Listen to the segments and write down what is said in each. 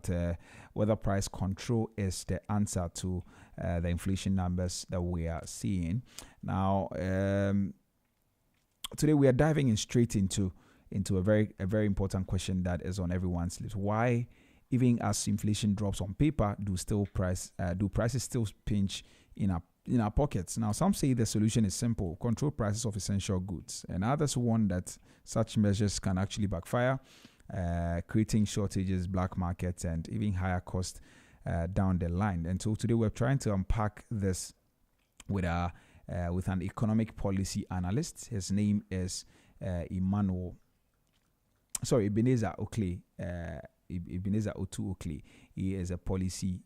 at whether price control is the answer to the inflation numbers that we are seeing. Now, today we are diving in straight into a very important question that is on everyone's lips. Why, even as inflation drops on paper, do prices still pinch in our pockets? Now, some say the solution is simple: control prices of essential goods, and others warn that such measures can actually backfire, creating shortages, black markets, and even higher costs down the line. And so today we're trying to unpack this with with an economic policy analyst. His name is Ebenezer Oakley. Ebenezer Otu Oakley. He is a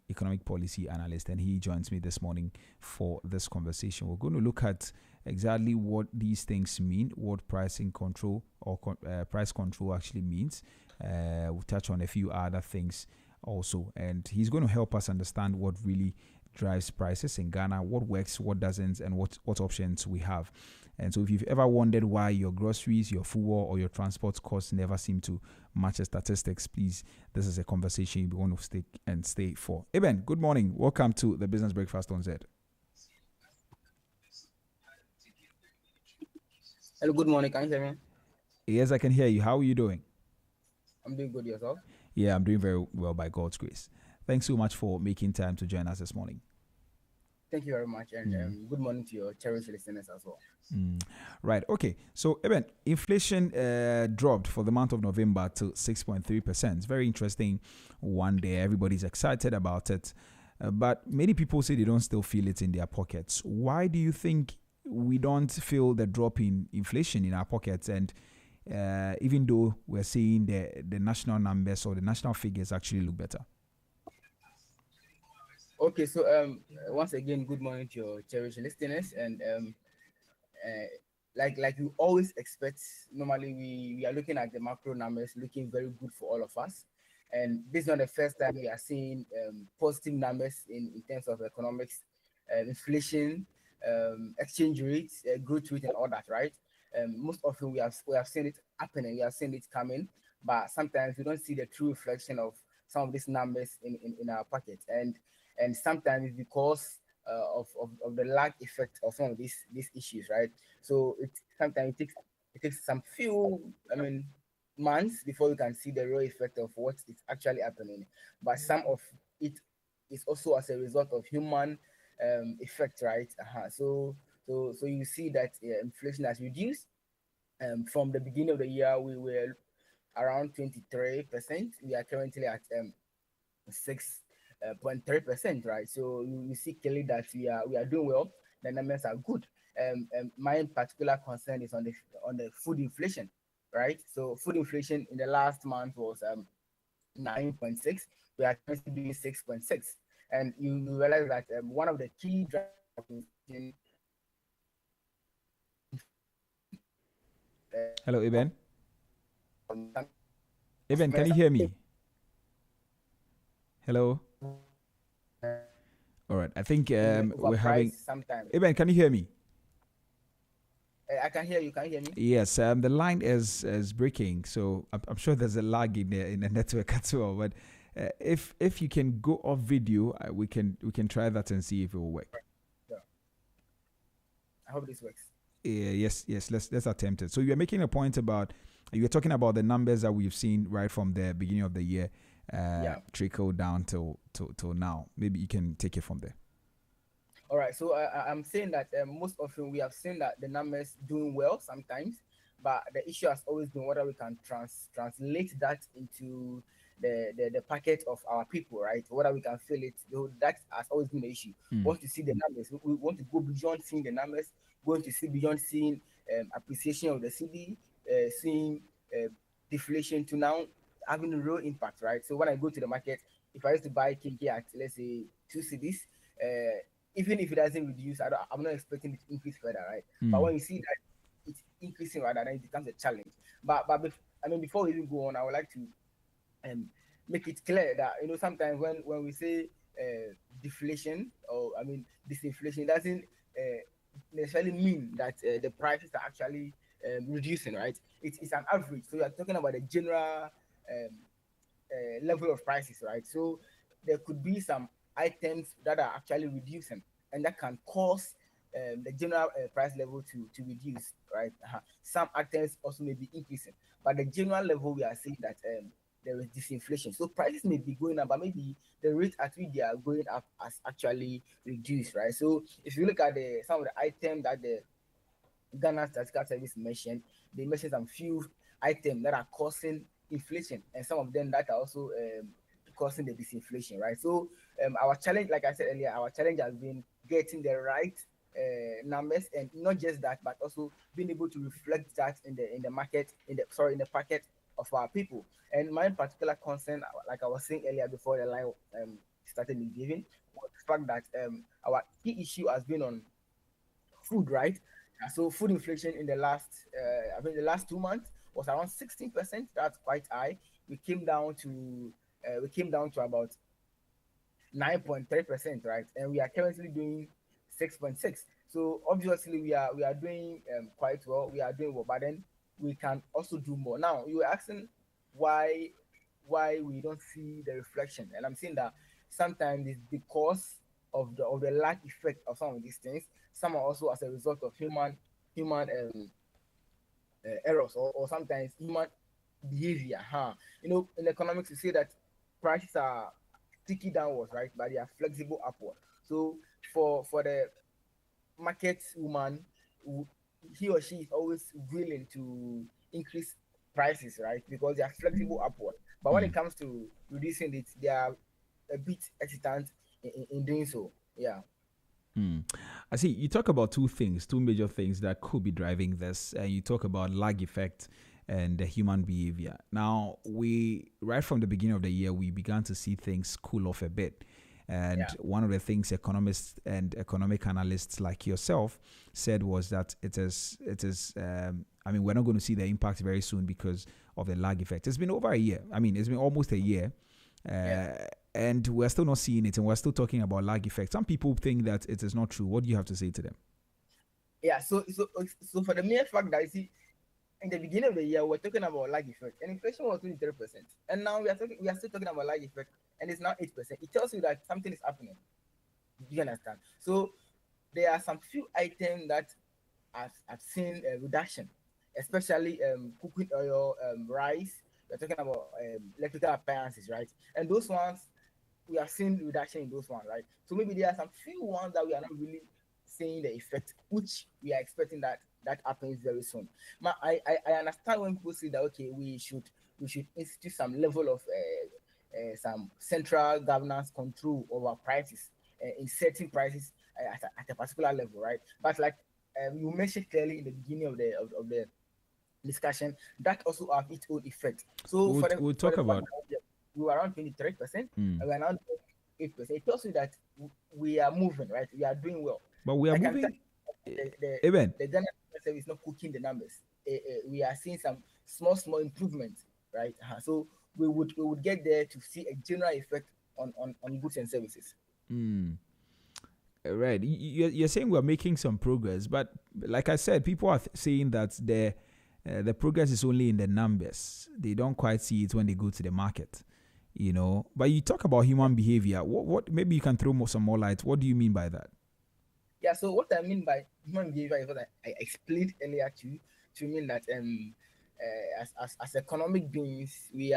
economic policy analyst, and he joins me this morning for this conversation. We're going to look at exactly what these things mean, what pricing control or price control actually means. We'll touch on a few other things also, and he's going to help us understand what really drives prices in Ghana, what works, what doesn't, and what options we have. And so if you've ever wondered why your groceries, your fuel, or your transport costs never seem to match the statistics, please, this is a conversation you want to stay for. Eben, good morning. Welcome to the Business Breakfast on Z. Hello, good morning. Can you hear me? Yes, I can hear you. How are you doing? I'm doing good. Yourself? Yeah, I'm doing very well by God's grace. Thanks so much for making time to join us this morning. Thank you very much, and good morning to your cherished listeners as well. Right. Okay. So, Eben, inflation dropped for the month of November to 6.3%. It's very interesting. One day, everybody's excited about it, but many people say they don't still feel it in their pockets. Why do you think we don't feel the drop in inflation in our pockets? And even though we're seeing the national numbers or the national figures actually look better. Okay, so once again, good morning to your cherished listeners, and like we always expect, normally we are looking at the macro numbers looking very good for all of us, and this is not the first time we are seeing positive numbers in terms of economics, inflation, exchange rates, growth rate, and all that, right? Most often we have seen it happening, we have seen it coming, but sometimes we don't see the true reflection of some of these numbers in our pocket, and sometimes it's because of the lag effect of some of these issues, right? So sometimes it takes some few, months before you can see the real effect of what is actually happening. But some of it is also as a result of human effect, right? So you see that inflation has reduced. From the beginning of the year, we were around 23%. We are currently at 6.3%, right? So you see clearly that we are doing well. The numbers are good. My particular concern is on the food inflation, right? So food inflation in the last month was 9.6. We are currently doing 6.6, and you realize that one of the key drivers of inflation. Hello, Eben. Eben, can you hear me? Hello. All right. I think we're having. Sometimes. Eben, can you hear me? I can hear you. Can you hear me? Yes. The line is breaking, so I'm sure there's a lag in the network as well. But if you can go off video, we can try that and see if it will work. Yeah. I hope this works. Yes. Let's attempt it. So you're making a point about you're talking about the numbers that we've seen right from the beginning of the year. Trickle down till now. Maybe you can take it from there. All right. So I'm saying that most often we have seen that the numbers doing well sometimes, but the issue has always been whether we can translate that into the packet of our people, right? Whether we can feel it. That has always been the issue. We want to see the numbers. We want to go beyond seeing the numbers. Going to see beyond seeing appreciation of the CD, seeing deflation to now having a real impact, right? So when I go to the market, if I used to buy KK at, let's say, 2 CDs, even if it doesn't reduce, I'm not expecting it to increase further, right? But when you see that it's increasing rather, then it becomes a challenge. But before we even go on, I would like to make it clear that sometimes when we say deflation or disinflation, it doesn't necessarily mean that the prices are actually reducing, right? It's an average. So you are talking about the general level of prices, right? So there could be some items that are actually reducing, and that can cause the general price level to reduce, right? Some items also may be increasing, but the general level we are seeing that there is disinflation. So prices may be going up, but maybe the rate at which they are going up has actually reduced, right? So if you look at the some of the items that the Ghana Statistical Service mentioned, they mentioned some few items that are causing inflation, and some of them that are also causing the disinflation, right? So our challenge, like I said earlier, our challenge has been getting the right numbers, and not just that, but also being able to reflect that in the market, in the pocket of our people. And my particular concern, like I was saying earlier before the line started me giving, was the fact that our key issue has been on food, right? So food inflation in the last, I think the last 2 months was around 16%. That's quite high. We came down to about 9.3%, right? And we are currently doing 6.6. So obviously we are doing quite well. We are doing well, but then we can also do more. Now you were asking why we don't see the reflection, and I'm saying that sometimes it's because of the lack effect of some of these things. Some are also as a result of human errors, or sometimes human behavior. In economics, we say that prices are sticky downwards, right? But they are flexible upward. So for the market woman, he or she is always willing to increase prices, right? Because they are flexible upward. But when it Mm. comes to reducing it, they are a bit hesitant in doing so. Yeah. Mm. I see you talk about two major things that could be driving this. And you talk about lag effect and the human behavior. Now, we, right from the beginning of the year, we began to see things cool off a bit. And Yeah. one of the things economists and economic analysts like yourself said was that I mean, we're not going to see the impact very soon because of the lag effect. It's been over a year. I mean, it's been almost a year. Yeah. And we're still not seeing it, and we're still talking about lag effect. Some people think that it is not true. What do you have to say to them? Yeah. So for the mere fact that, you see, in the beginning of the year, we're talking about lag effect, and inflation was 23%, and now we are still talking about lag effect, and it's now 8%. It tells you that something is happening. You understand? So there are some few items that I've seen a reduction, especially cooking oil, rice. We're talking about electrical appliances, right? And those ones, we have seen reduction in those ones, right? So maybe there are some few ones that we are not really seeing the effect, which we are expecting that happens very soon. I understand when people say that, okay, we should institute some level of some central governance control over prices, in setting prices at a particular level, right? But like you mentioned clearly in the beginning of the discussion, that also have its own effect. So We'll for talk the fact about. that we were around 23%, Mm. and we are now 8%, it tells you that we are moving, right? We are doing well. But we are I can tell moving. you Even. the Ghana service is not cooking the numbers. We are seeing some small improvements, right? So we would get there to see a general effect on goods and services. Mm. Right. You're saying we're making some progress, but like I said, people are saying that the progress is only in the numbers. They don't quite see it when they go to the market. But you talk about human behavior. What maybe you can throw some more light. What do you mean by that? Yeah, so what I mean by human behavior is what I explained earlier to mean that as economic beings, we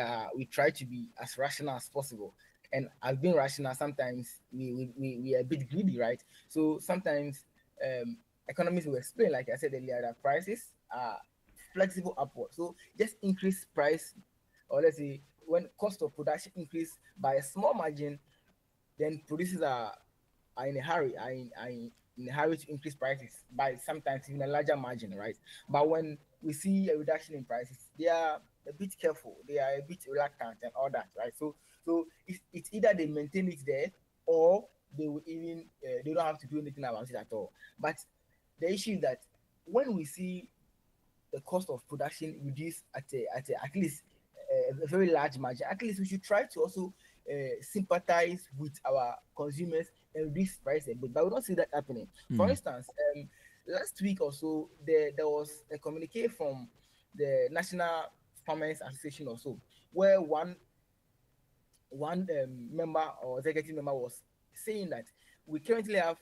try to be as rational as possible. And as being rational, sometimes we are a bit greedy, right? So sometimes economists will explain, like I said earlier, that prices are flexible upward. So just increase price, or let's say when cost of production increase by a small margin, then producers are in a hurry, in a hurry to increase prices by sometimes even a larger margin, right? But when we see a reduction in prices, they are a bit careful, they are a bit reluctant and all that, right? So it's either they maintain it there, or they will even they don't have to do anything about it at all. But the issue is that when we see the cost of production reduced at least a very large margin, at least we should try to also sympathize with our consumers and reduce price a bit. But we don't see that happening. For Mm. instance, last week or so, there was a communique from the National Farmers Association or so, where one one member or executive member was saying that we currently have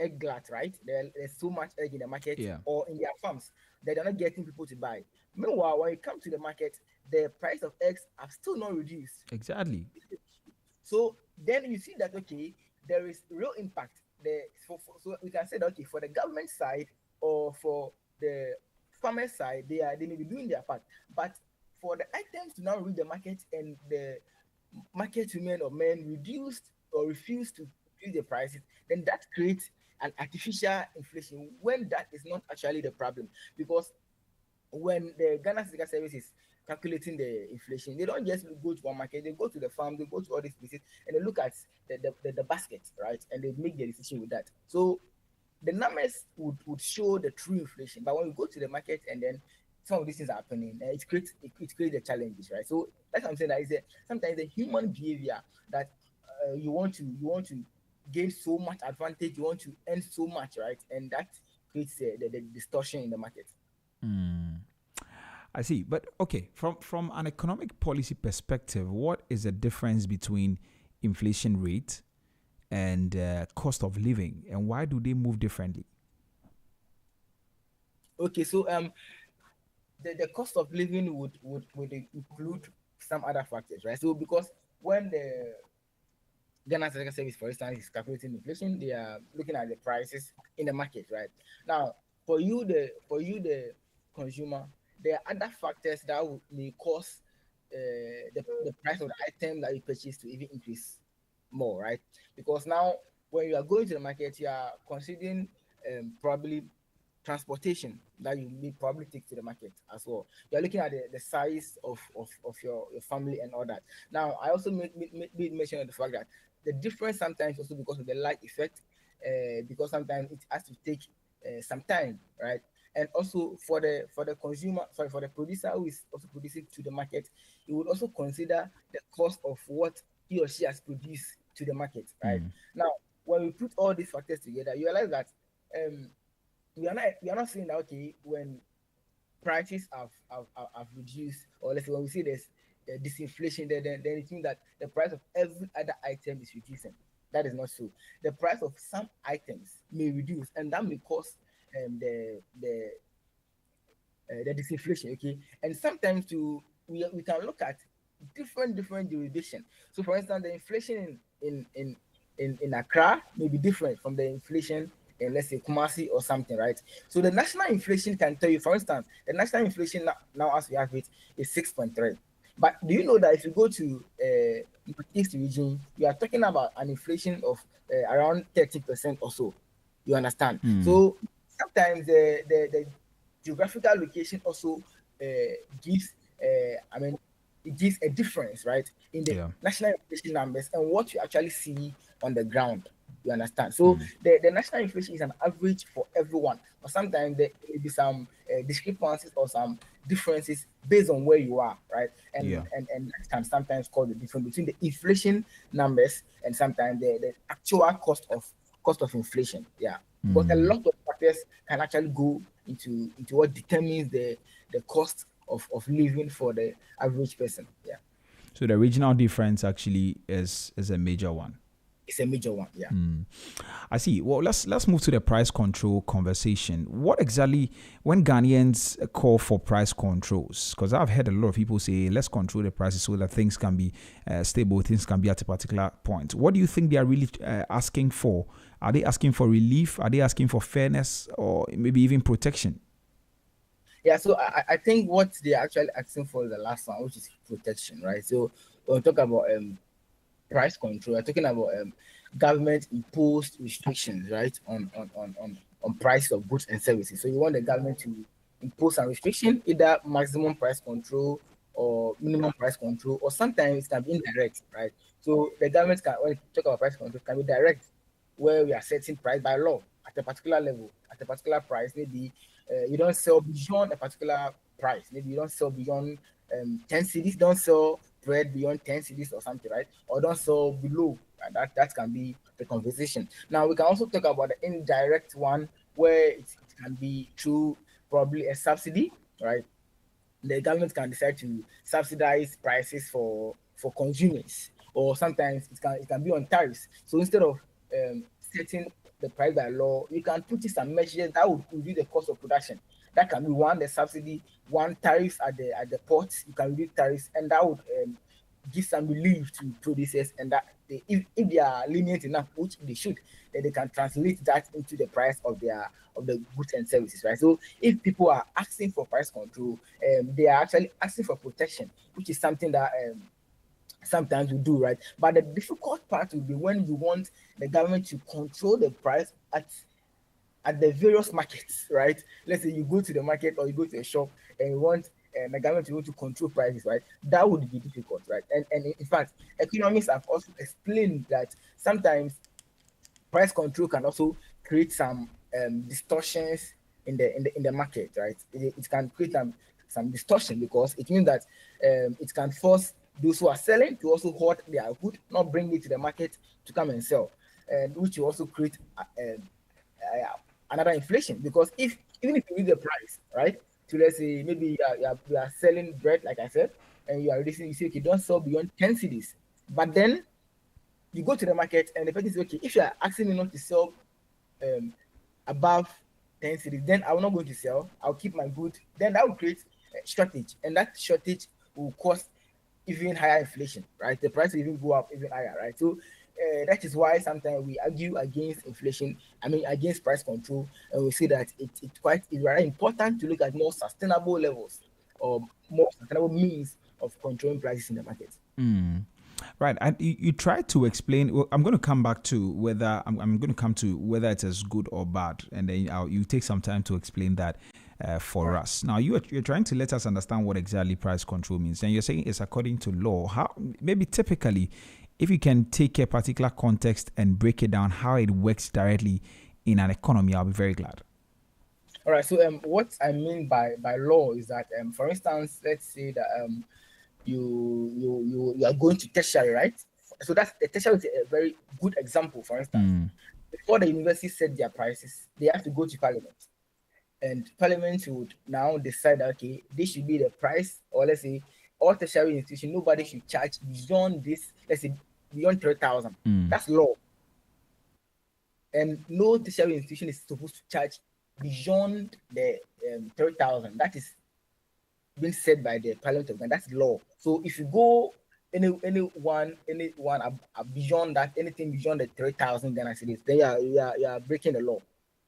egg glut, right? There's so much egg in the market Yeah, or in their farms that they're not getting people to buy. Meanwhile, when it comes to the market, the price of eggs have still not reduced. exactly. So then you see that okay, there is real impact. So we can say that okay, for the government side or for the farmer side, they may be doing their part, but for the items to now reach the market and the market women or men reduced or refused to reduce the prices, then that creates an artificial inflation when that is not actually the problem. Because when the Ghana Statistical Service is calculating the inflation, they don't just go to one market, they go to the farm, they go to all these places, and they look at the basket, right? And they make their decision with that. So the numbers would show the true inflation. But when you go to the market and then some of these things are happening, it creates the challenges, right? So that's what I'm saying. That is sometimes the human behavior that you want to gain so much advantage, you want to earn so much, right? And that creates the distortion in the market. I see. But okay, from an economic policy perspective, what is the difference between inflation rate and cost of living, and why do they move differently? Okay, so the cost of living would include some other factors, right? So because when the Ghana Statistical Service, for instance, is calculating inflation, they are looking at the prices in the market, right? Now, for you the consumer, there are other factors that may cause the price of the item that you purchase to even increase more, right? Because now when you are going to the market, you are considering probably transportation that you may probably take to the market as well. You're looking at the size of your family and all that. Now, I also made mention of the fact that the difference sometimes also because of the lag effect, because sometimes it has to take some time, right? And also for the consumer, sorry, for the producer who is also producing to the market, he would also consider the cost of what he or she has produced to the market, right? Now, when we put all these factors together, you realize that um, we are not saying that okay when prices have reduced, or let's say when we see there's disinflation there, then it means that the price of every other item is reducing. That is not so. The price of some items may reduce, and that may cause the disinflation. Okay, and sometimes we can look at different jurisdiction. So, for instance, the inflation in Accra may be different from the inflation in, let's say, Kumasi or something, right? So the national inflation can tell you, for instance, the national inflation now as we have it is 6.3. But do you know that if you go to East region, we are talking about an inflation of around 30% or so. You understand? So sometimes the geographical location also gives, I mean, it gives a difference, right, in the Yeah. national inflation numbers and what you actually see on the ground. You understand? So the national inflation is an average for everyone, but sometimes there may be some discrepancies or some differences based on where you are, right? Yeah. And that can sometimes cause the difference between the inflation numbers and sometimes the actual cost of inflation. Yeah, because a lot of factors can actually go into what determines the cost of living for the average person. Yeah, So the regional difference actually is a major one. it's a major one. Yeah. I see. Well, let's move to the price control conversation. What exactly when Ghanaians call for price controls? Because I've heard a lot of people say, let's control the prices so that things can be stable, things can be at a particular point. What do you think they are really asking for? Are they asking for relief? Are they asking for fairness or maybe even protection? Yeah, so I think what they're actually asking for is the last one, which is protection, right? So when we talk about price control, we're talking about government imposed restrictions, right, on price of goods and services. So you want the government to impose some restriction, either maximum price control or minimum price control, or sometimes it can be indirect, right? So the government can, when you talk about price control, can be direct, where we are setting price by law at a particular level, at a particular price. Maybe you don't sell beyond a particular price. Maybe you don't sell beyond 10 cities, don't sell bread beyond 10 cities or something, right? Or don't sell below. Right? That can be the conversation. Now, we can also talk about the indirect one where it can be through probably a subsidy, right? The government can decide to subsidize prices for consumers, or sometimes it can be on tariffs. So instead of setting the price by law, you can put in some measures that would reduce the cost of production. That can be one, the subsidy, one, tariffs at the ports. You can reduce tariffs, and that would give some relief to producers, and that if they are lenient enough, which they should, then they can translate that into the price of the goods and services, right? So if people are asking for price control, they are actually asking for protection, which is something that sometimes we do, right? But the difficult part will be when you want the government to control the price at the various markets, right? Let's say you go to the market or you go to a shop and you want the government to be able to control prices, right? That would be difficult, right? And in fact, economists have also explained that sometimes price control can also create some distortions in the market, right? It can create some distortion, because it means that it can force those who are selling to also hoard their good, not bring it to the market to come and sell, and which will also create another inflation. Because if even if you read the price, right? So let's say maybe you are selling bread, like I said, and you are reducing, you say, okay, don't sell beyond 10 cities. But then you go to the market and the person says, okay, if you are asking me not to sell um, above 10 cities, then I'm not going to sell. I'll keep my good. Then that will create a shortage, and that shortage will cause even higher inflation, right? The price will even go up even higher, right? So that is why sometimes we argue against inflation. I mean, against price control, and we say that it's very important to look at more sustainable levels, or more sustainable means of controlling prices in the market. Right, and you try to explain. Well, I'm going to come back to whether I'm going to come to whether it's as good or bad, and then you take some time to explain that for us. Now, you're trying to let us understand what exactly price control means, and you're saying it's according to law. How, maybe typically, if you can take a particular context and break it down, how it works directly in an economy, I'll be very glad. All right. So what I mean by law is that for instance, let's say that you are going to tertiary, right? So that's the tertiary is a very good example. For instance, before the university set their prices, they have to go to parliament, and parliament would now decide that, okay, this should be the price, or let's say all tertiary institution, nobody should charge beyond this, let's say beyond 3,000. That's law. And no tertiary institution is supposed to charge beyond the 3,000. That is being said by the Parliament of Ghana. That's law. So if you go anyone beyond that, anything beyond the 3,000 Ghana cedis, then you are breaking the law,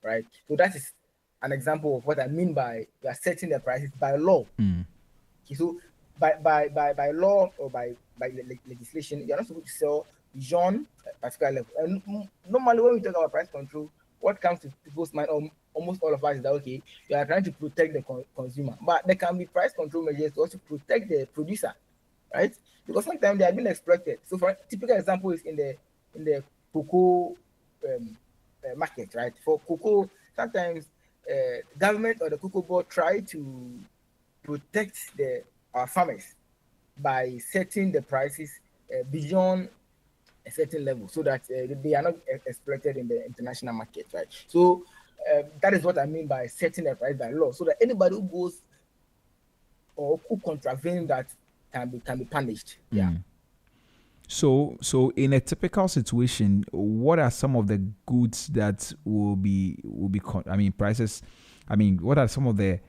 right? So that is an example of what I mean by you are setting the prices by law. Okay, so by law, or by legislation, you're not supposed to sell beyond a particular level. And normally when we talk about price control, what comes to people's mind, or almost all of us, is that, okay, you are trying to protect the consumer, but there can be price control measures to also protect the producer, right? Because sometimes they are being exploited. So for a typical example is in the cocoa market, right? For cocoa, sometimes government or the cocoa board try to protect our farmers by setting the prices beyond a certain level, so that they are not exploited in the international market, right? So that is what I mean by setting the price by law, so that anybody who goes or who contravene that can be punished. Yeah. So in a typical situation, what are some of the goods that I mean, prices? I mean, what are some of the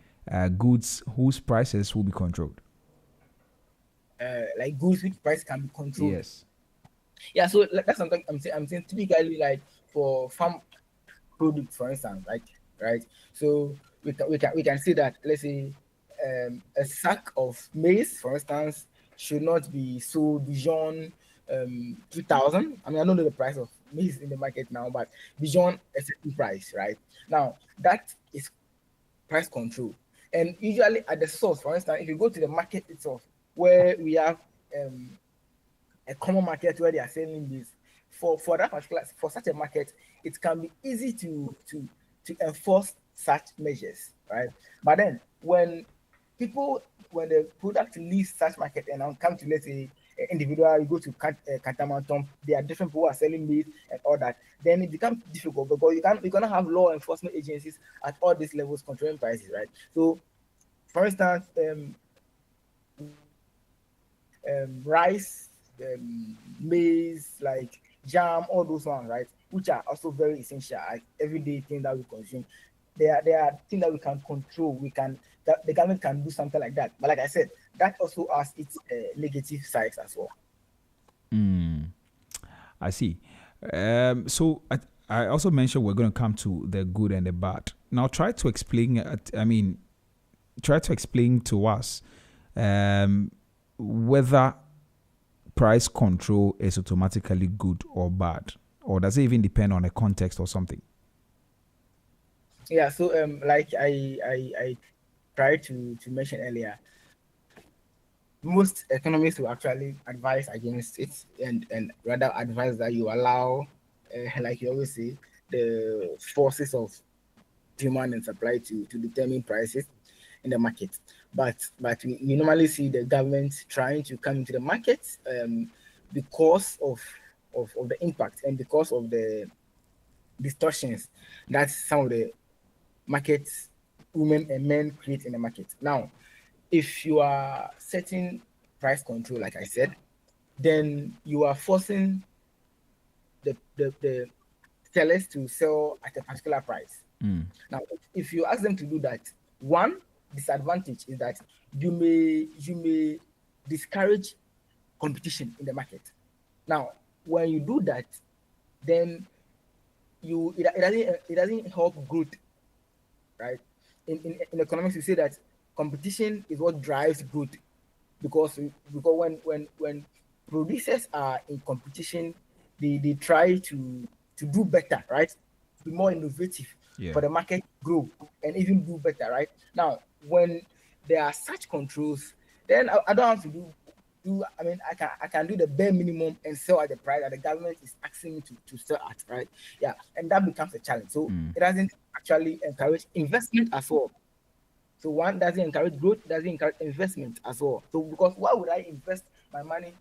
goods whose prices will be controlled? Like goods which price can be controlled. Yes. Yeah. So that's something I'm saying typically, like for farm product, for instance, right. So we can see that, let's say a sack of maize, for instance, should not be sold beyond 2,000. I mean, I don't know the price of maize in the market now, but beyond a certain price, right? Now that is price control. And usually at the source, for instance, if you go to the market itself, where we have um, a common market where they are selling this, for that particular, for such a market, it can be easy to enforce such measures, right? But then when the product leaves such market and now come to, let's say, individual, you go to Katamanton, there are different people who are selling meat and all that, then it becomes difficult, because you're gonna have law enforcement agencies at all these levels controlling prices, right? So for instance, rice maize, like jam, all those ones, right? Which are also very essential, like everyday things that we consume. They are things that we can control. That the government can do something like that. But like I said, that also has its negative sides as well. I see. I also mentioned we're going to come to the good and the bad. Now, try to explain. Try to explain to us whether price control is automatically good or bad, or does it even depend on a context or something? Yeah. So like I tried to mention earlier, most economists will actually advise against it, and rather advise that you allow, like you always say, the forces of demand and supply to determine prices in the market. But we normally see the government trying to come into the market, because of the impact and because of the distortions that some of the market women and men create in the market. Now, if you are setting price control, like I said, then you are forcing the sellers to sell at a particular price. Now, if you ask them to do that, one disadvantage is that you may discourage competition in the market. Now, when you do that, then it doesn't help growth, right? In economics, we say that competition is what drives growth, because when producers are in competition, they try to do better, right? Be more innovative Yeah. for the market to grow and even do better, right? Now, when there are such controls, then I don't have to do. I mean, I can do the bare minimum and sell at the price that the government is asking me to sell at, right? Yeah, and that becomes a challenge. So it doesn't actually encourage investment as well. So one doesn't encourage growth, doesn't encourage investment as well. So because why would I invest my money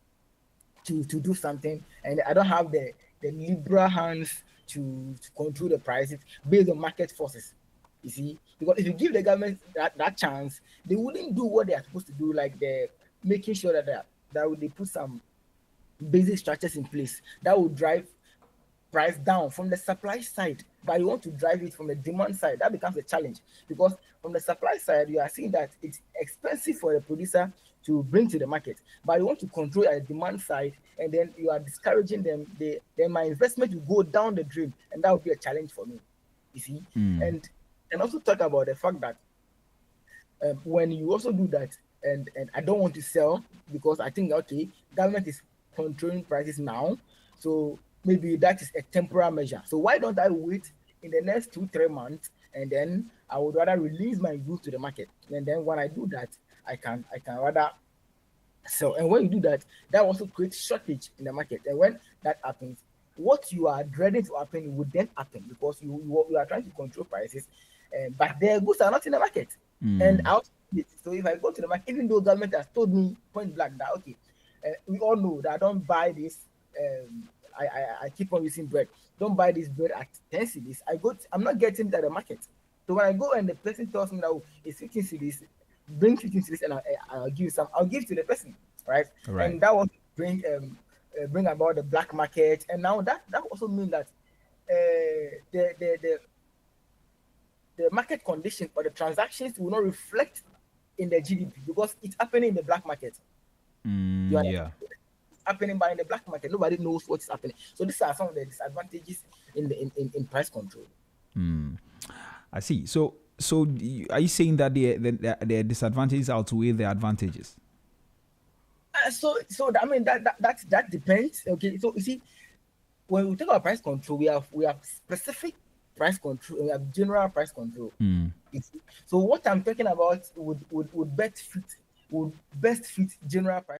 to do something and I don't have the liberal hands to control the prices based on market forces? You see, because if you give the government that chance, they wouldn't do what they are supposed to do, like the making sure that they put some basic structures in place that will drive price down from the supply side, but you want to drive it from the demand side. That becomes a challenge, because from the supply side you are seeing that it's expensive for the producer to bring to the market, but you want to control at the demand side, and then you are discouraging them. Then my investment will go down the drain, and that would be a challenge for me, you see. And also talk about the fact that when you also do that, and I don't want to sell because I think, okay, government is controlling prices now, so maybe that is a temporary measure. So why don't I wait in the next 2 3 months, and then I would rather release my goods to the market, and then when I do that, I can rather sell. And when you do that, that also creates shortage in the market. And when that happens, what you are dreading to happen would then happen, because you are trying to control prices, but their goods are not in the market. And out. So if I go to the market, even though government has told me point blank that, okay, we all know that I don't buy this. I keep on using bread. Don't buy this bread at 10 cedis. I'm not getting it at the market. So when I go and the person tells me that, oh, it's 15 cedis, bring 15 cedis and I'll give you some. I'll give to the person, right? Right. And that will bring about the black market. And now that also means that the market condition or the transactions will not reflect in the GDP, because it's happening in the black market. You Yeah. understand? It's happening by in the black market. Nobody knows what is happening. So these are some of the disadvantages in price control. I see. Are you saying that the disadvantages outweigh the advantages? So I mean that depends. Okay, so you see, when we talk about price control, we have specific price control, we have general price control. You see? So what I'm talking about would best fit general price.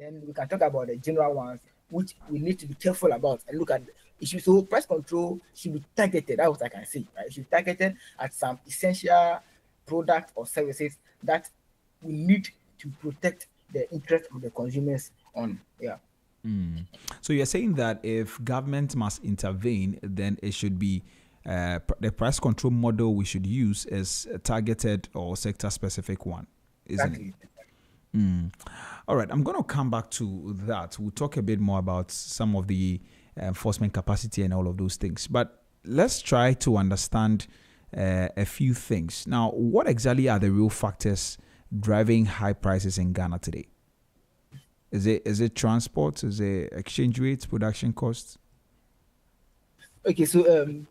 then we can talk about the general ones, which we need to be careful about and look at. It should, so price control should be targeted. That's what I can say. Right? It should be targeted at some essential product or services that we need to protect the interest of the consumers on. Yeah. So you're saying that if government must intervene, then it should be the price control model we should use is a targeted or sector specific one, isn't Exactly. it? All right, I'm going to come back to that. We'll talk a bit more about some of the enforcement capacity and all of those things. But let's try to understand a few things. Now, what exactly are the real factors driving high prices in Ghana today? Is it transport? Is it exchange rates, production costs? Okay, so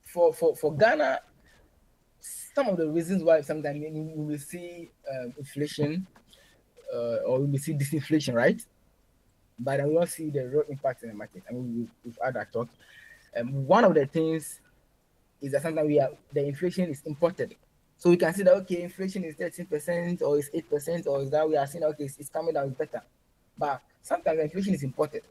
for Ghana, some of the reasons why sometimes we will see inflation or we will see disinflation, right? But then we don't see the real impact in the market. I mean, we've had that talk. One of the things is that sometimes the inflation is imported. So we can see that, okay, inflation is 13% or it's 8%, or is that we are seeing, okay, it's coming down, it's better. But sometimes the inflation is imported,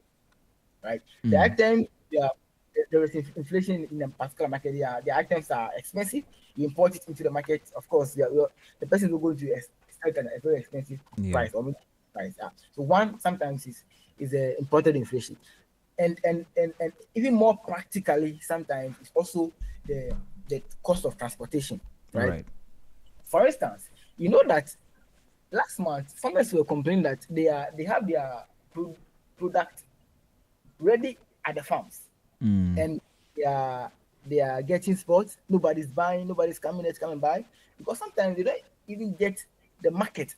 right? The item, there is inflation in a particular market, the items are expensive. You import it into the market, of course, the person will go to expect a very expensive price or price. So one sometimes is a imported inflation. And even more practically, sometimes it's also the cost of transportation, right? For instance, you know that last month farmers were complaining that they have their product ready at the farms, and they are getting spots. Nobody's buying, nobody's coming by, because sometimes they don't even get the market.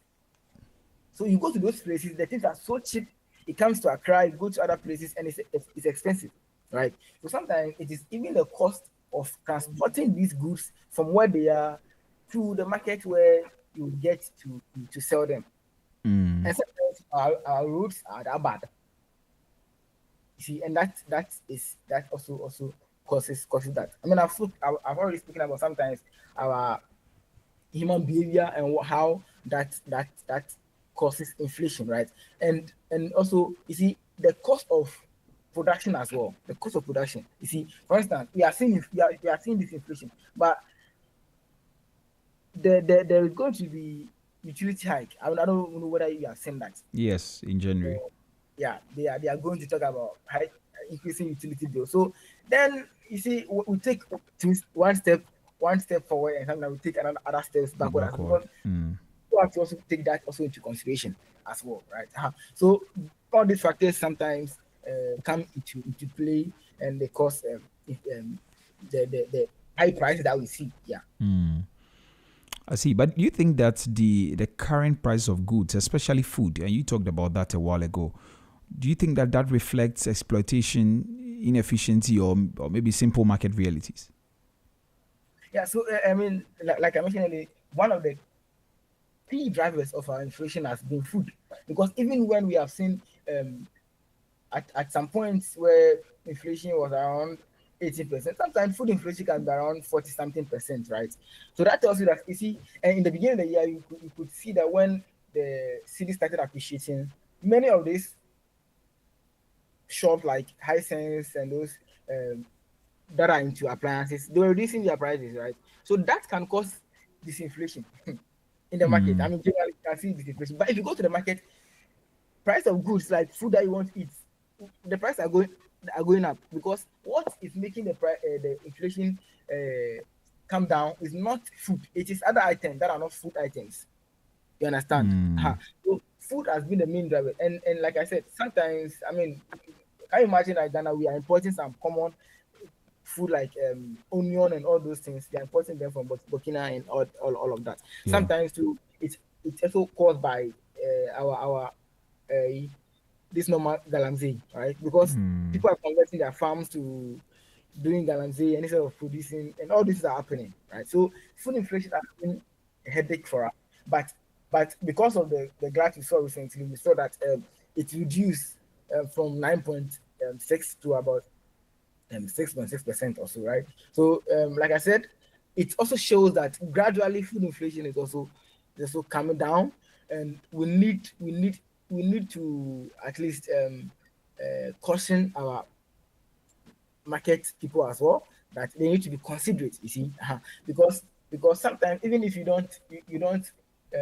So you go to those places, the things are so cheap. It comes to Accra, you go to other places, and it's expensive, right? So sometimes it is even the cost of transporting these goods from where they are to the market where you get to sell them. And sometimes our roads are that bad. You see, and that also causes that. I mean, I've already spoken about sometimes our human behavior and how that causes inflation, right? And also, you see, the cost of production as well. The cost of production. You see, for instance, we are seeing this inflation, but there is going to be utility hike. I don't know whether you have seen that. Yes, in January. Yeah, they are going to talk about increasing utility bill. So then you see, we take one step forward, and sometimes we take other steps backward. Because you have to also take that also into consideration as well, right? So all these factors sometimes come into play, and they cause the high prices that we see. Yeah. I see, but do you think that the current price of goods, especially food, and you talked about that a while ago, do you think that reflects exploitation, inefficiency, or maybe simple market realities? Yeah, so I mean, like I mentioned earlier, one of the key drivers of our inflation has been food, because even when we have seen at some points where inflation was around 18%, sometimes food inflation can be around 40 something percent, right? So that tells you that, you see, and in the beginning of the year, you could see that when the city started appreciating, many of these shops like Hisense and those that are into appliances, they were reducing their prices, right? So that can cause disinflation in the market. I mean, generally, you can see disinflation. But if you go to the market, price of goods like food that you want to eat, the price are going up, because what is making the inflation come down is not food. It is other items that are not food items. You understand? So food has been the main driver, and like I said, sometimes, I mean, can you imagine that Ghana, we are importing some common food like onion and all those things. They are importing them from Burkina and all of that. Yeah. Sometimes too, it's also caused by our this normal galamsey, right? Because people are converting their farms to doing galamsey, and instead of producing, and all this is happening, right? So food inflation has been a headache for us, but because of the graph we saw recently, we saw that it reduced from 9.6 to about 6.6% or so, right? So like I said, it also shows that gradually food inflation is also coming down, and we need we need to at least caution our market people as well that they need to be considerate. You see, because sometimes even if you don't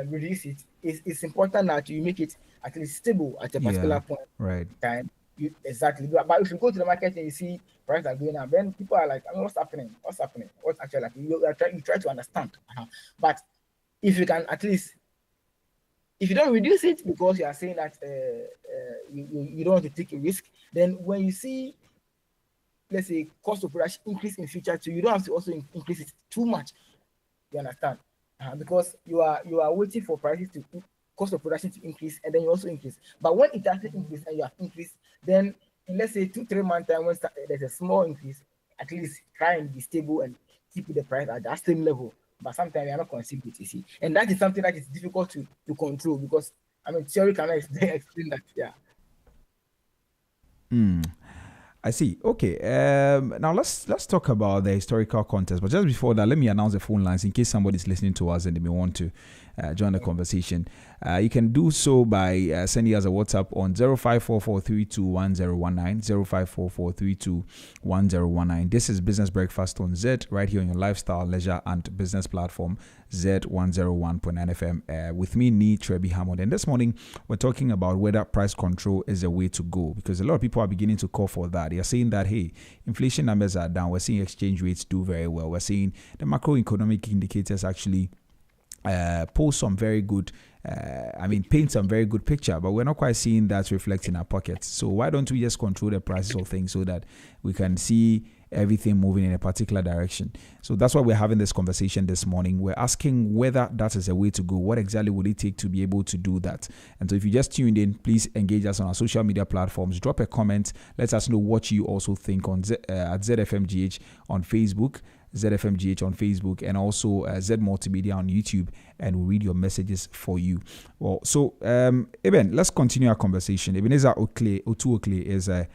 reduce it, it's important that you make it at least stable at a Yeah. particular point Right. in time. You exactly. But if you go to the market and you see prices are going up, then people are like, I mean, what's happening? What's happening? What's actually like you try to understand. But if you can at least if you don't reduce it because you are saying that you don't want to take a risk, then when you see, let's say, cost of production increase in future too, you don't have to also increase it too much. You understand? Because you are waiting for prices to cost of production to increase and then you also increase. But when it doesn't increase and you have increased, then in let's say 2 3 months time when there's a small increase, at least try and be stable and keep the price at that same level. But sometimes we are not considering it, you see. And that is something that is difficult to control because I mean theory cannot explain that. Yeah. Hmm. I see. Okay. Now let's talk about the historical context. But just before that, let me announce the phone lines in case somebody's listening to us and they may want to join the conversation. You can do so by sending us a WhatsApp on 0544321019, 0544321019. This is Business Breakfast on Z, right here on your lifestyle, leisure, and business platform, Z101.9 FM. With me, Nee Trebi Hammond. And this morning, we're talking about whether price control is a way to go, because a lot of people are beginning to call for that. They are saying that, hey, inflation numbers are down. We're seeing exchange rates do very well. We're seeing the macroeconomic indicators actually post some very good paint some very good picture, but we're not quite seeing that reflect in our pockets. So why don't we just control the prices of things so that we can see everything moving in a particular direction? So that's why we're having this conversation this morning. We're asking whether that is a way to go. What exactly would it take to be able to do that? And so if you just tuned in, please engage us on our social media platforms. Drop a comment. Let us know what you also think on at ZFMGH on Facebook, ZFMGH on Facebook, and also Z Multimedia on YouTube, and we'll read your messages for you. Well, so Eben, let's continue our conversation. Ebenezer Otuokle is an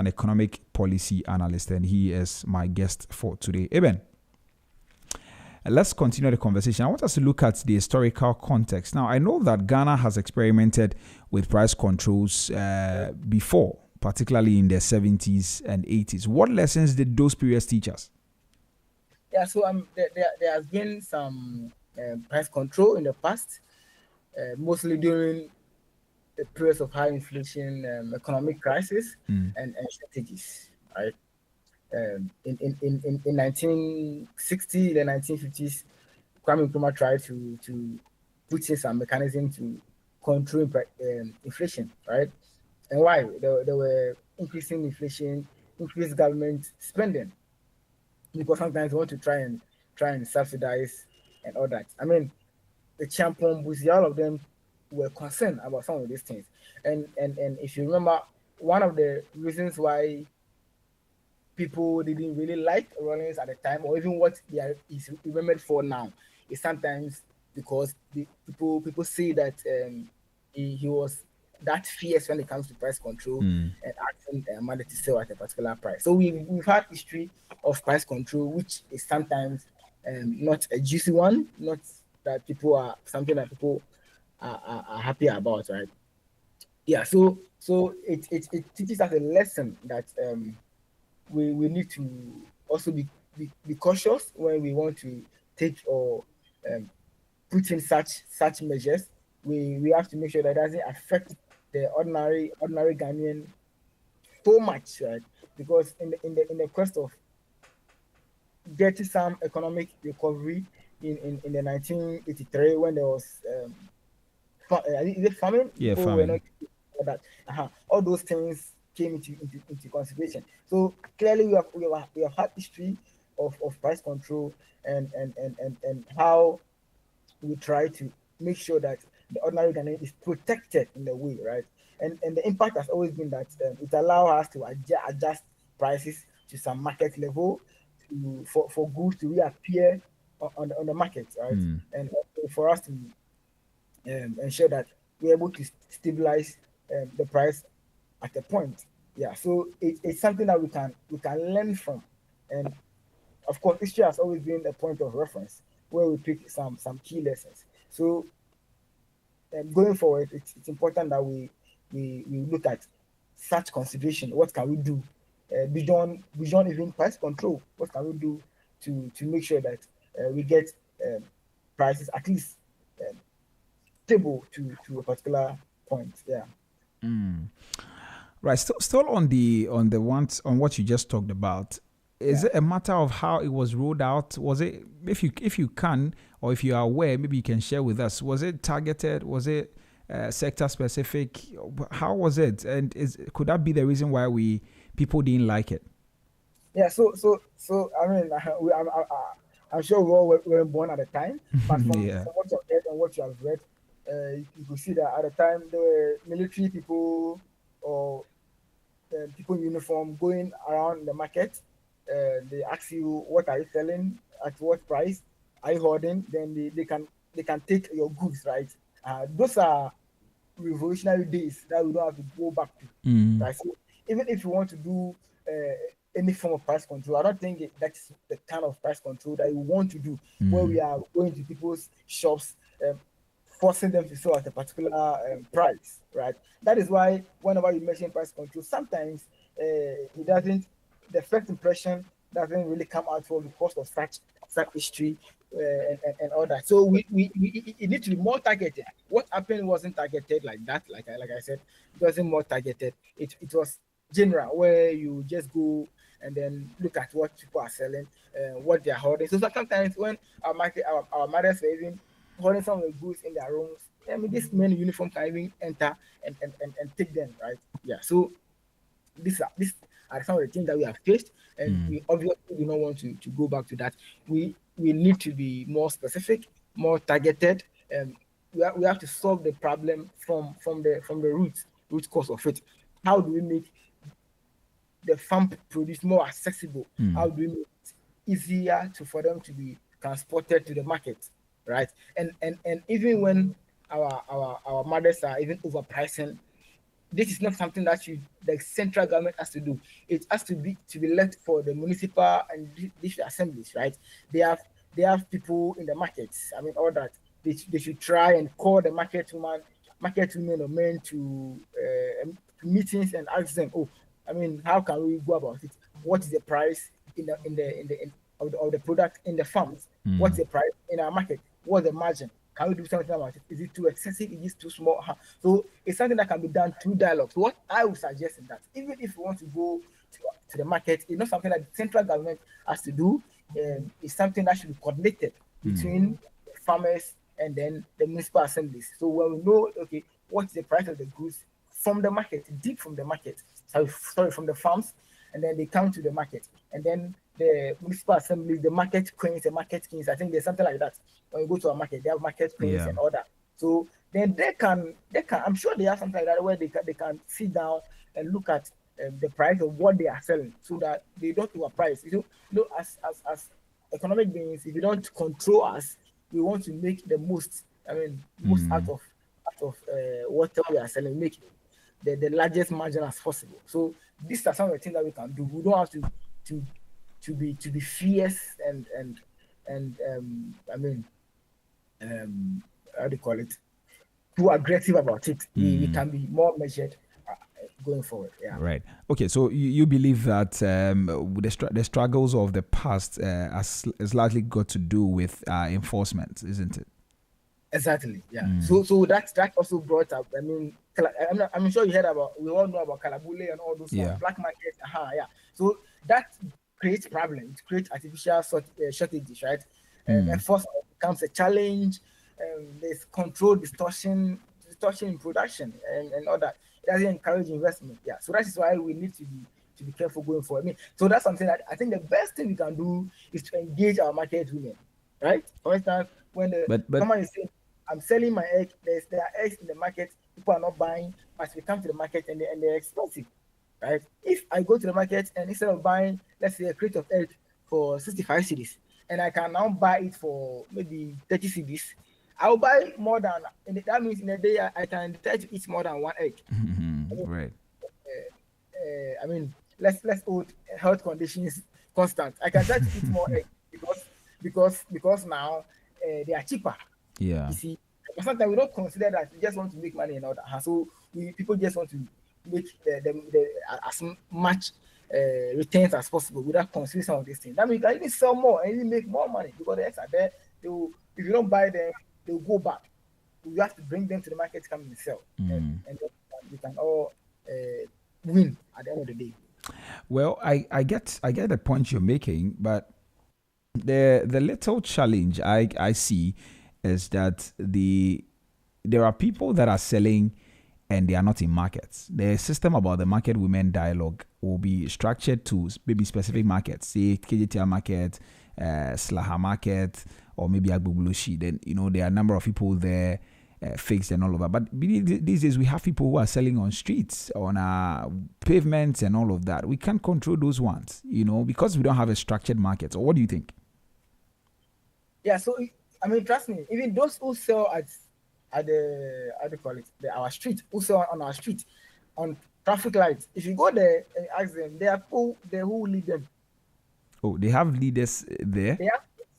economic policy analyst, and he is my guest for today. Eben, let's continue the conversation. I want us to look at the historical context. Now, I know that Ghana has experimented with price controls before, particularly in the 70s and 80s. What lessons did those periods teach us? Yeah, so there has been some price control in the past, mostly during the periods of high inflation, economic crisis, and shortages, right? In 1960, the 1950s, Kwame Nkrumah tried to put in some mechanism to control inflation, right? And why? There were increasing inflation, increased government spending, because sometimes we want to try and subsidize and all that. I mean, the champion Busi, all of them were concerned about some of these things. And if you remember, one of the reasons why people didn't really like Rollins at the time, or even what is remembered for now, is sometimes because people say that he was that fierce when it comes to price control and asking money to sell at a particular price. So we've had history of price control, which is sometimes not a juicy one, not that people are something that people are happy about, right? Yeah. So it teaches us a lesson that we need to also be cautious when we want to take or put in such measures. We have to make sure that it doesn't affect the ordinary Ghanaian so much, right? Because in the quest of getting some economic recovery in the 1983, when there was is it famine? Yeah, People were famine. not that. All those things came into consideration. So clearly we have had history of price control and how we try to make sure that the ordinary Ghanaian is protected in the way, right? And the impact has always been that it allows us to adjust prices to some market level for goods to reappear on the market, right? And also for us to ensure that we're able to stabilize the price at a point. Yeah, so it's something that we can learn from, and of course, history has always been a point of reference where we pick some key lessons. So going forward, it's important that we look at such consideration. What can we do beyond even price control? What can we do to make sure that we get um, prices at least um, stable to a particular point? Yeah. Right. Still on the ones on what you just talked about. Is Yeah. it a matter of how it was rolled out? Was it, if you can, or if you are aware, maybe you can share with us. Was it targeted? Was it sector specific? How was it? And could that be the reason why we people didn't like it? Yeah. So I mean, I'm sure we all weren't born at the time, but Yeah. from what you've heard and what you have read, you could see that at the time there were military people or people in uniform going around the market. They ask you, what are you selling, at what price are you holding? Then they can take your goods, right? Those are revolutionary days that we don't have to go back to, Mm. right? So even if you want to do any form of price control, I don't think that's the kind of price control that you want to do, where we are going to people's shops, um, forcing them to sell at a particular price, right? That is why whenever you mention price control, sometimes it doesn't, the first impression doesn't really come out well because of such history and all that. So it needs to be more targeted. What happened wasn't targeted like that, like I said, it wasn't more targeted. It was general, where you just go and then look at what people are selling, what they are holding. So sometimes when our mothers were even holding some of the goods in their rooms, I mean, this men in uniform can even enter and take them, right? Yeah. So these are some of the things that we have faced, and we obviously do not want to go back to that. We need to be more specific, more targeted, and we have to solve the problem from the root cause of it. How do we make the farm produce more accessible? How do we make it easier for them to be transported to the market, right? And even when our mothers are even overpricing, this is not something that the central government has to do. It has to be left for the municipal and district assemblies, right? They have they have people in the markets. I mean, all that they should try and call the market women or men to meetings and ask them, oh, I mean, how can we go about it? What is the price of the product in the farms? What's the price in our market? What's the margin? Can we do something about it? Is it too excessive? Is it too small? So it's something that can be done through dialogue. So what I would suggest is that even if you want to go to the market, it's not something that the central government has to do. It's something that should be coordinated between farmers and then the municipal assemblies. So when we know, okay, what's the price of the goods from the market, deep from the market, sorry, from the farms, and then they come to the market, and then the municipal assemblies, the market queens, the market kings. I think there's something like that. When you go to a market, they have market queens Yeah. and all that. So then they can. I'm sure they have something like that where they can sit down and look at the price of what they are selling, so that they don't overprice. As economic beings, if you don't control us, we want to make the most. I mean, most out of whatever we are selling, make the largest margin as possible. So these are some of the things that we can do. We don't have to to be fierce and I mean, how do you call it, too aggressive about it. We can be more measured going forward. Yeah. Right. Okay. So you believe that the struggles of the past has largely got to do with enforcement, isn't it? Exactly. Yeah. So that also brought up. I mean, I'm sure you heard about. We all know about Kalabule and all those Yeah. black market. Yeah. So that creates problems. It creates artificial shortages, right? Enforcement becomes a challenge. There's control distortion in production and all that. It doesn't encourage investment. Yeah. So that is why we need to be careful going forward. I mean, so that's something that I think the best thing we can do is to engage our market women, right? For instance, when But someone is saying, I'm selling my egg. There are eggs in the market. People are not buying, but we come to the market and they're expensive, right? If I go to the market and instead of buying, let's say, a crate of egg for 65 cedis, and I can now buy it for maybe 30 cedis, I'll buy more than. And that means in a day I can try to eat more than one egg. right. I mean, let's hold health conditions constant. I can try to eat more egg because now they are cheaper. Yeah. You see, But sometimes we don't consider that. We just want to make money and all that. So people just want to make as much returns as possible without considering some of these things. That means you can even sell more and even make more money because the eggs are there. If you don't buy them, they'll go back. You have to bring them to the market to come and sell, and then we can all win at the end of the day. Well, I get the point you're making, but the little challenge I see is that there are people that are selling and they are not in markets. The system about the market women dialogue will be structured to maybe specific markets, say KJTL market, Slaha market, or maybe Agbogloshi. Then there are a number of people there, fixed and all of that. But these days we have people who are selling on streets, on pavements, and all of that. We can't control those ones, because we don't have a structured market. So what do you think? Yeah, so I mean, trust me, even those who sell at the how do you call it, our street, who sell on our street, on traffic lights, if you go there and ask them, there are people there who lead them. Oh, they have leaders there.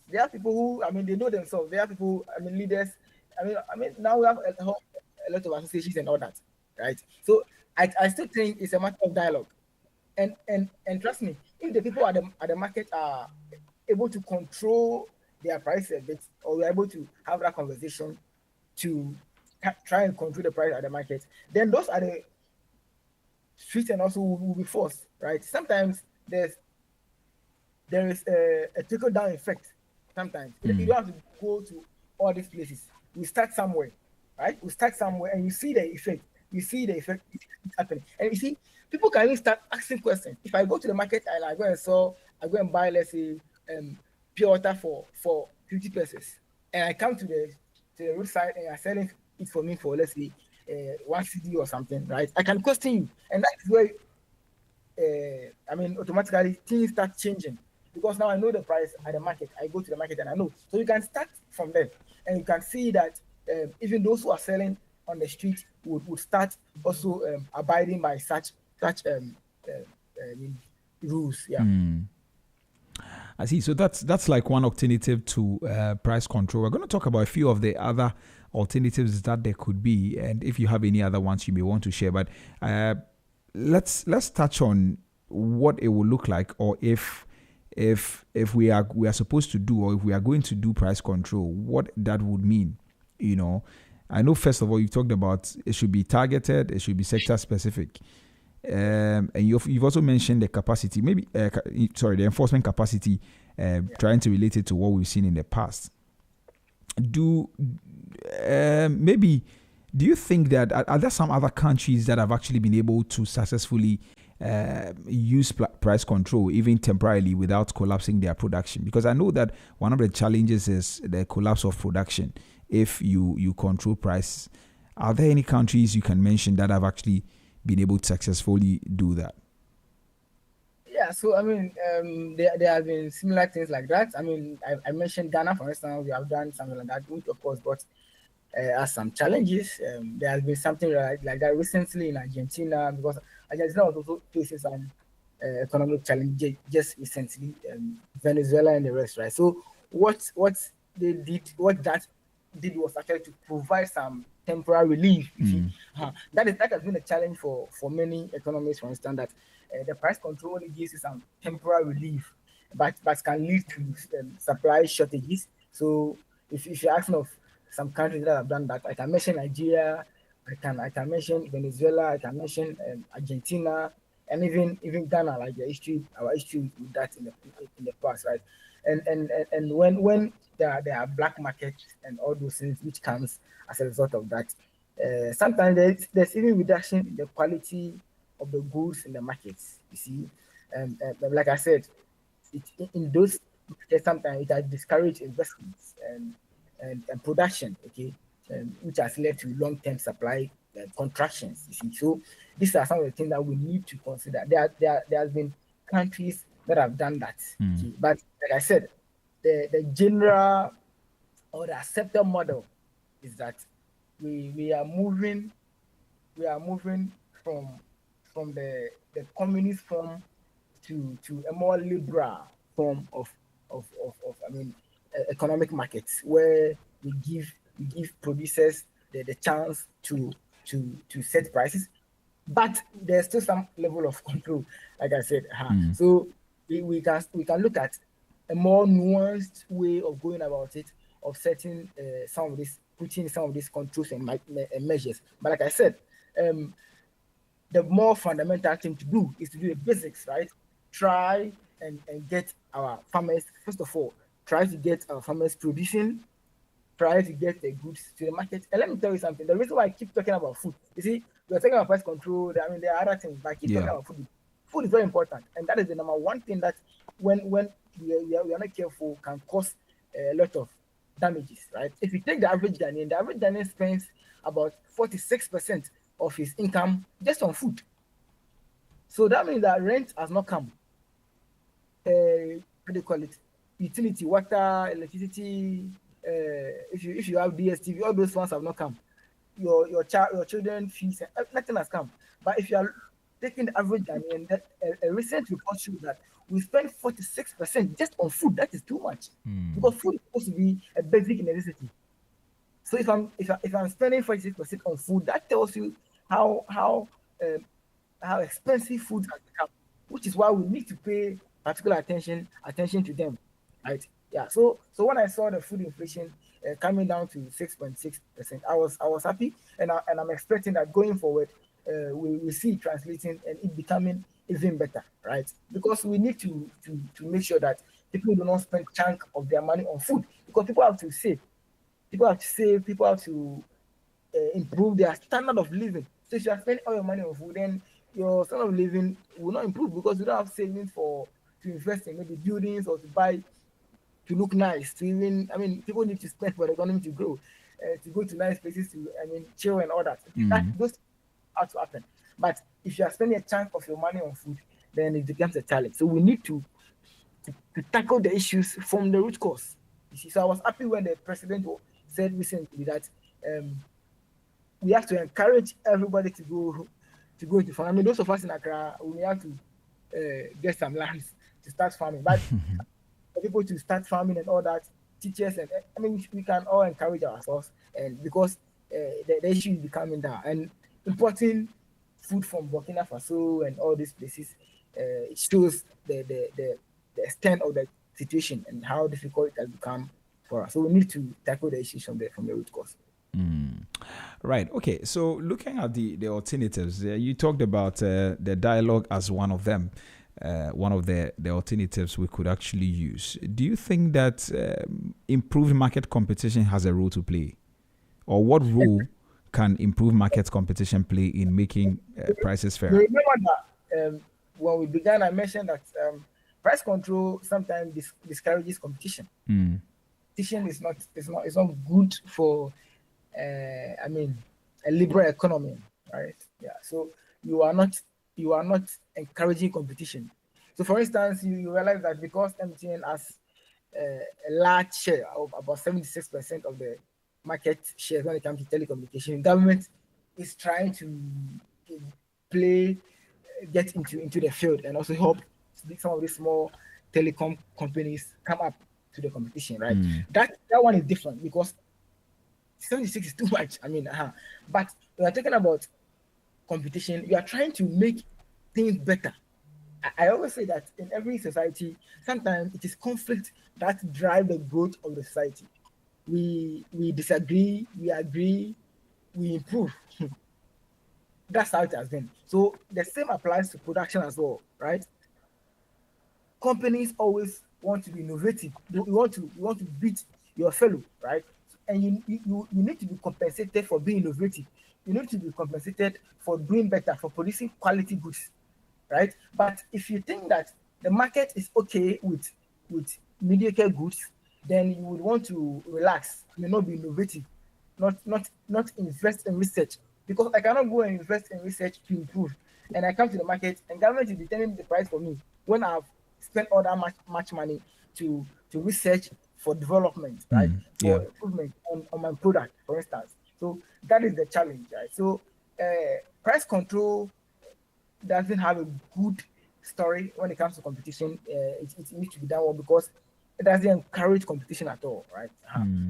They have people who, I mean, they know themselves. They have people, I mean, leaders. I mean, now we have a lot of associations and all that, right? So I still think it's a matter of dialogue, and trust me, if the people at the market are able to control their price a bit, or we're able to have that conversation to try and control the price at the market, then those are the streets and also will be forced, right? Sometimes there is a trickle down effect. Sometimes you don't have to go to all these places. We start somewhere, right? We start somewhere, and you see the effect. You see the effect it's happening, and you see people can even start asking questions. If I go to the market and I go and buy, let's say, pure water for 50 pesos, and I come to the roadside and you're selling it for me for, let's say, 1 CD or something, right? I can question you, and that is where I mean, automatically things start changing because now I know the price at the market. I go to the market and I know. So you can start from there, and you can see that even those who are selling on the street would start also abiding by such rules. Yeah. I see. So that's like one alternative to price control. We're going to talk about a few of the other alternatives that there could be, and if you have any other ones you may want to share. But let's touch on what it will look like, or if we are supposed to do, or if we are going to do price control, what that would mean. I know first of all you talked about it should be targeted, it should be sector specific. And you've also mentioned the capacity, maybe the enforcement capacity, trying to relate it to what we've seen in the past. Do you think that are there some other countries that have actually been able to successfully use price control even temporarily without collapsing their production? Because I know that one of the challenges is the collapse of production if you control price. Are there any countries you can mention that have actually been able to successfully do that? Yeah, so I mean, there have been similar things like that. I mean, I mentioned Ghana, for instance. We have done something like that, which of course brought has some challenges. There has been something like that recently in Argentina, because Argentina was also facing some economic challenges just recently. Venezuela and the rest, right? So what that did was actually to provide some temporary relief. You see, that has been a challenge for many economies. For instance, that the price control only gives you some temporary relief, but can lead to supply shortages. So if you're asking of some countries that have done that, I can mention Nigeria, I can mention Venezuela, I can mention Argentina, and even Ghana, like our history with that in the past, right? And when there are black markets and all those things which comes as a result of that, sometimes there's even reduction in the quality of the goods in the markets. You see, like I said, in those markets sometimes it has discouraged investments and production. Okay, which has led to long-term supply contractions. You see, so these are some of the things that we need to consider. There has been countries that have done that. Okay? But like I said, the general or the accepted model is that we are moving from the communist form to a more liberal form of economic markets, where we give we give producers the chance to set prices, but there's still some level of control, like I said. So we can look at a more nuanced way of going about it, of setting some of this, putting some of these controls and measures. But like I said, um, the more fundamental thing to do is to do the basics, right? Try and get our farmers, first of all, try to get our farmers producing, try to get the goods to the market. And let me tell you something. The reason why I keep talking about food, you see, we're talking about price control. I mean, there are other things, but I keep talking Yeah. about food. Food is very important, and that is the number one thing that when we are not careful can cause a lot of damages, right? If you take the average Ghanaian spends about 46% of his income just on food. So that means that rent has not come. What do you call it? Utility, water, electricity. If you have DSTV, all those ones have not come. Your children fees, nothing has come. But if you are taking the average Ghanaian, that a recent report shows that we spend 46% just on food. That is too much, because food is supposed to be a basic necessity. So if I'm spending 46% on food, that tells you how how um, how expensive food has become, which is why we need to pay particular attention to them, right? Yeah. So when I saw the food inflation coming down to 6.6%, I was happy, and I'm expecting that going forward, we see it translating and it becoming even better, right? Because we need to make sure that people do not spend chunk of their money on food, because people have to improve their standard of living. So if you are spending all your money on food, then your standard of living will not improve, because you don't have savings for to invest in maybe buildings or to buy, to look nice, to even, I mean, people need to spend for the economy to grow, to go to nice places to, I mean, chill and all that. Those have to happen. But if you are spending a chunk of your money on food, then it becomes a challenge. So we need to tackle the issues from the root cause. You see, so I was happy when the president said recently that um, we have to encourage everybody to go into farming. I mean, those of us in Accra, we may have to get some lands to start farming, but for people to start farming and all that, teachers and I mean, we can all encourage ourselves, and because the issue is becoming that, and importing food from Burkina Faso and all these places, it shows the extent of the situation and how difficult it has become for us. So we need to tackle the issues from the root cause. Right. Okay. So looking at the alternatives, you talked about the dialogue as one of them, one of the alternatives we could actually use. Do you think that improved market competition has a role to play, or what role can improved market competition play in making prices You fair? remember that when we began, I mentioned that price control sometimes discourages competition. Competition is not good for I mean, a liberal economy, right? Yeah. So you are not you are not encouraging competition. So for instance, you realize that because MTN has a large share of about 76% of the market share when it comes to telecommunication, government is trying to play get into the field and also help some of these small telecom companies come up to the competition, right? That one is different because 76 is too much. I mean, but we are talking about competition. You are trying to make things better. I always say that in every society, sometimes it is conflict that drive the growth of the society. We disagree, we agree, we improve. That's how it has been. So the same applies to production as well, right? Companies always want to be innovative. You want to beat your fellow, right? And you need to be compensated for being innovative. You need to be compensated for doing better, for producing quality goods, right? But if you think that the market is okay with mediocre goods, then you would want to relax, you not be innovative, not invest in research, because I cannot go and invest in research to improve, and I come to the market and government is determining the price for me when I've spent all that much money to research for development, right? Yeah. For improvement on my product, for instance. So that is the challenge, right? So price control doesn't have a good story when it comes to competition. It needs to be done well because it doesn't encourage competition at all, right?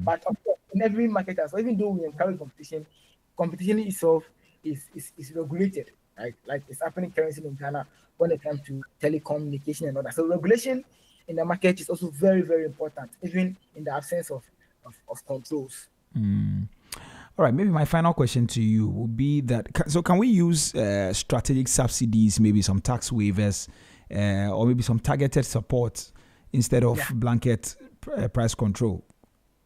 But of course, in every market as well, even though we encourage competition, competition itself is regulated, right? Like it's happening currently in Ghana when it comes to telecommunication and all that. So regulation in the market is also very, very important, even in the absence of controls. All right, maybe my final question to you would be that so can we use strategic subsidies, maybe some tax waivers, or maybe some targeted support instead of Yeah. blanket price control?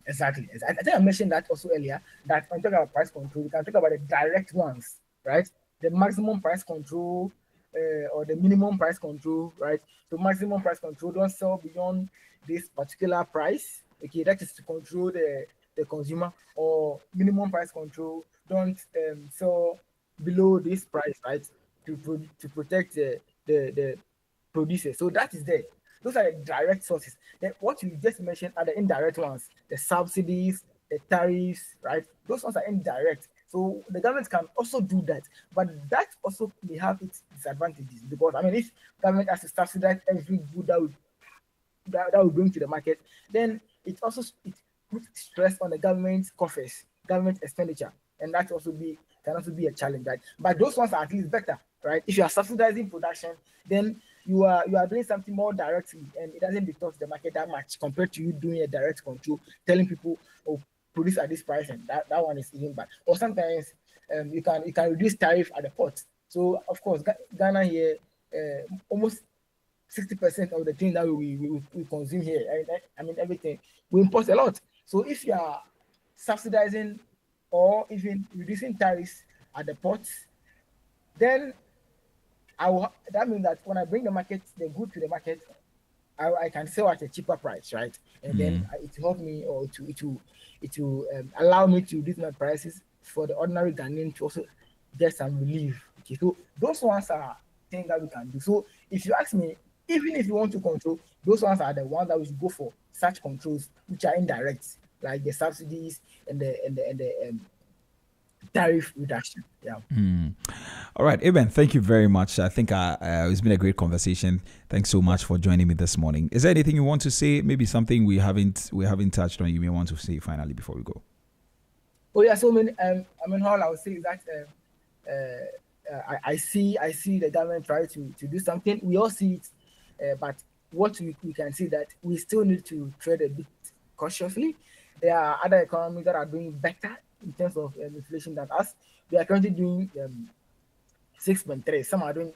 Exactly. I think I mentioned that also earlier, that when we talk about price control, we can talk about the direct ones, right? The maximum price control or the minimum price control, right? So maximum price control, don't sell beyond this particular price. Okay, that is to control the consumer, or minimum price control, don't sell below this price, right? To protect the producer. So that is there. Those are the direct sources. Then what you just mentioned are the indirect ones, the subsidies, the tariffs, right? Those ones are indirect. So the government can also do that, but that also may have its disadvantages, because I mean, if government has to subsidize every good that we bring to the market, then it puts stress on the government's coffers, government expenditure, and that also can also be a challenge, right? But those ones are at least better, right? If you are subsidizing production, then you are doing something more directly, and it doesn't disrupt the market that much compared to you doing a direct control, telling people, oh, produce at this price, and that one is even bad. Or sometimes you can reduce tariff at the port. So of course, Ghana here, almost 60% of the things that we consume here, I mean everything, we import a lot. So if you are subsidizing or even reducing tariffs at the ports, then that means that when I bring the good to the market, I can sell at a cheaper price, right? And then it will help me, or it will allow me to reduce my prices for the ordinary Ghanaian to also get some relief. Okay, so those ones are things that we can do. So if you ask me, even if you want to control, those ones are the ones that we should go for, such controls which are indirect, like the subsidies and the tariff reduction. Yeah. All right, Eben, thank you very much. I think it's been a great conversation. Thanks so much for joining me this morning. Is there anything you want to say? Maybe something we haven't touched on, you may want to say finally before we go. Oh yeah, so all I would say is that I see the government try to do something. We all see it, but what we can see that we still need to tread a bit cautiously. There are other economies that are doing better in terms of inflation than us. We are currently doing 6.3. Some are doing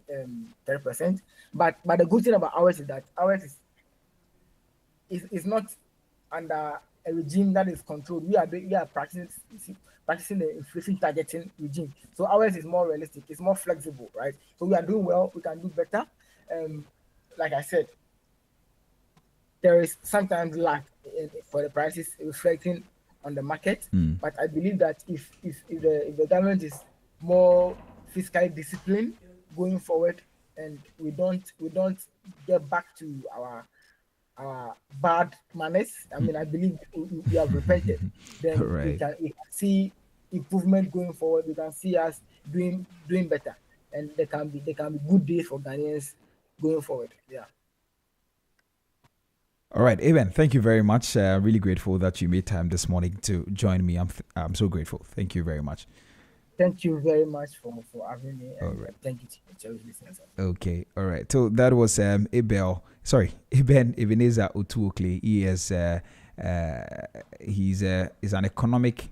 3%. But the good thing about ours is that ours is not under a regime that is controlled. We are practicing the inflation targeting regime. So ours is more realistic. It's more flexible, right? So we are doing well. We can do better. Like I said, there is sometimes lack for the prices reflecting on the market. But I believe that if the government is more fiscally disciplined going forward, and we don't get back to our bad manners, I mean, I believe we have repented. Then Right. we can see improvement going forward. We can see us doing better, and there can be good days for Ghanaians going forward. Yeah. All right, Eben, thank you very much. Really grateful that you made time this morning to join me. I'm so grateful. Thank you very much. Thank you very much for having me. And right. Thank you to your listeners. Okay, all right. So that was Eben Ebenezer Otuokle. He is he's an economic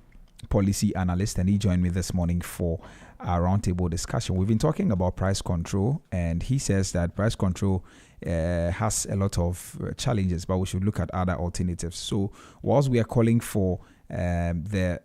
policy analyst, and he joined me this morning for our roundtable discussion. We've been talking about price control, and he says that price control has a lot of challenges, but we should look at other alternatives. So whilst we are calling for the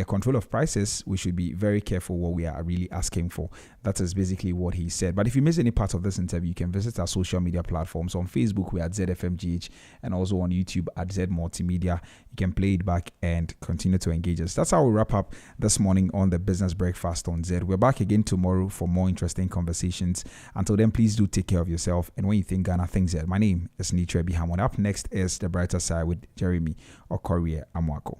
control of prices, we should be very careful what we are really asking for. That is basically what he said. But if you miss any part of this interview, you can visit our social media platforms. On Facebook, we are at ZFMGH, and also on YouTube at Z Multimedia. You can play it back and continue to engage us. That's how we wrap up this morning on the Business Breakfast on Z. We're back again tomorrow for more interesting conversations. Until then, please do take care of yourself. And when you think Ghana, think Z. My name is Nitra Bihamon. Up next is The Brighter Side with Jeremy Okorie Amwako.